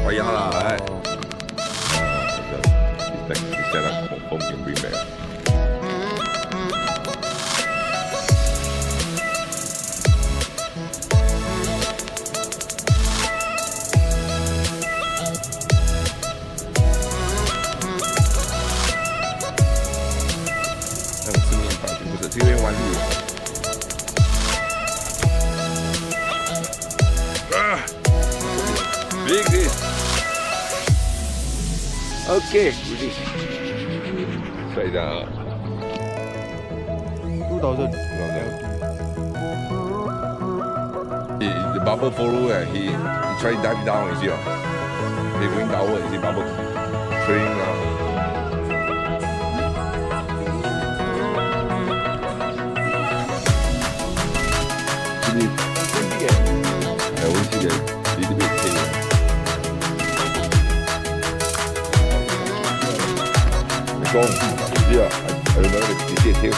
payah lah kan. Kita dah confirm can bring back.这边弯路，big this. Okay, ready. 摔下。2000. The bubble follow. He try to dive down. You see? He going downward. You see bubble trailing down. I want to get a little bit tail. Go on, yeah, I remember the tail.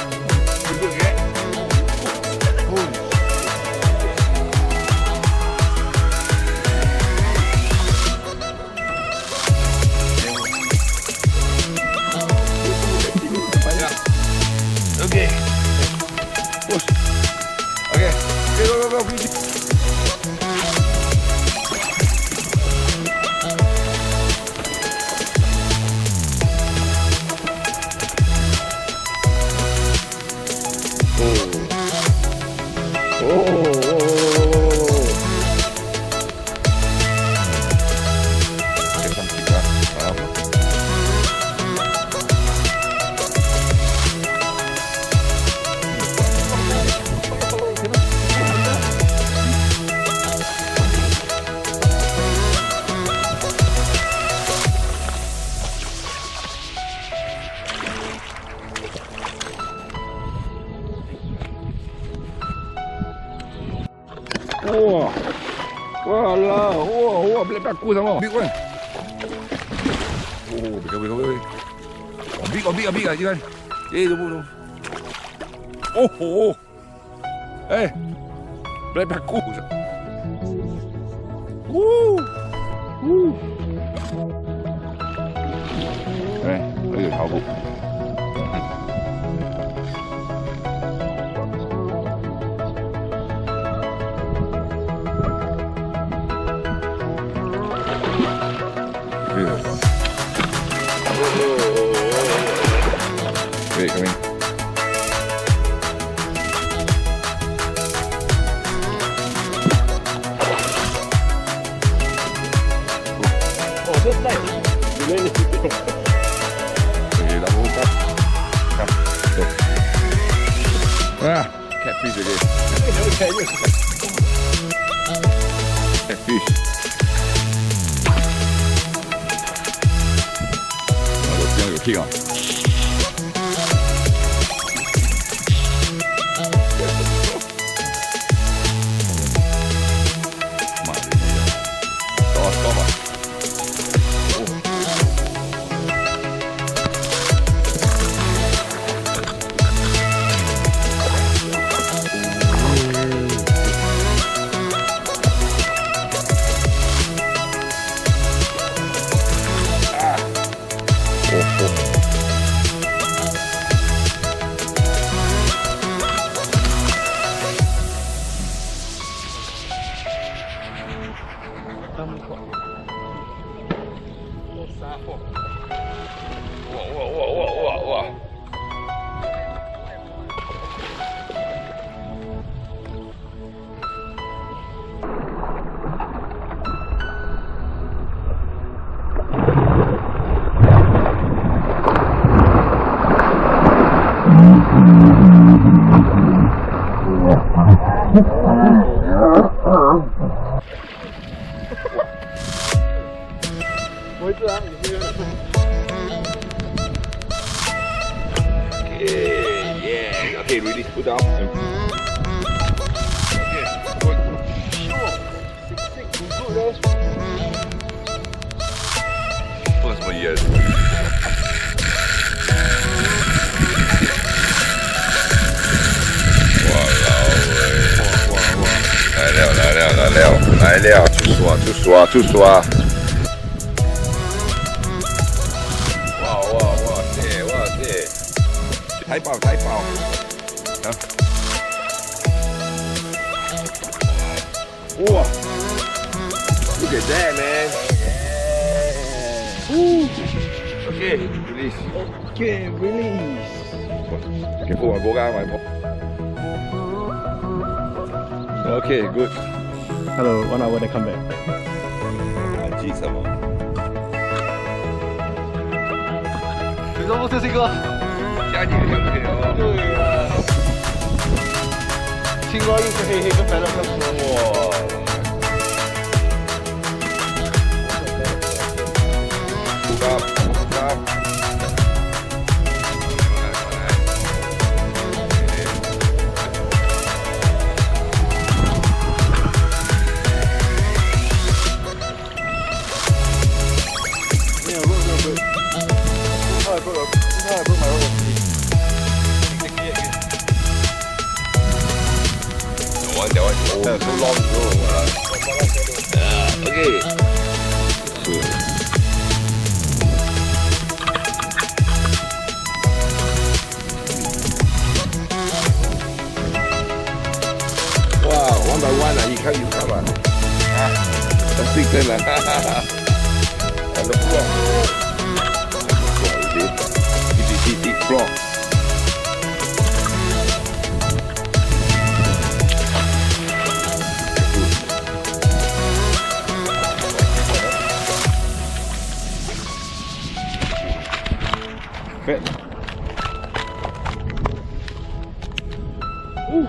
Okay. Push. Okay. Go. Wah, boleh paku sama. Big one. Oh, big. Big kan. Tunggu. Oh. Boleh paku. Đây là thảo vụ. Wait, come in. Oh, that's nice. Okay, that will come. Go. Catfish again. Catfish.有屁啊！妈的，高吧！哇！我自然你这个。Okay, really, put down. Okay, good. Sick. First 1 year. Wow. 来了，就刷。财宝财宝。啊！哇 ！Look at that, man. Okay, release. Okay, release. Okay, put my boga, my boga. Okay, good. Hello, 1 hour they come back. 记什么？你说不这是一个？加几个小朋友。对啊。青蛙又是黑黑，跟白的不同。哇！不高不高。That one, oh, so long ago. Okay. Wow, one by one, you come. That's big thing. On the floor. Deep floor. Fit. Ooh,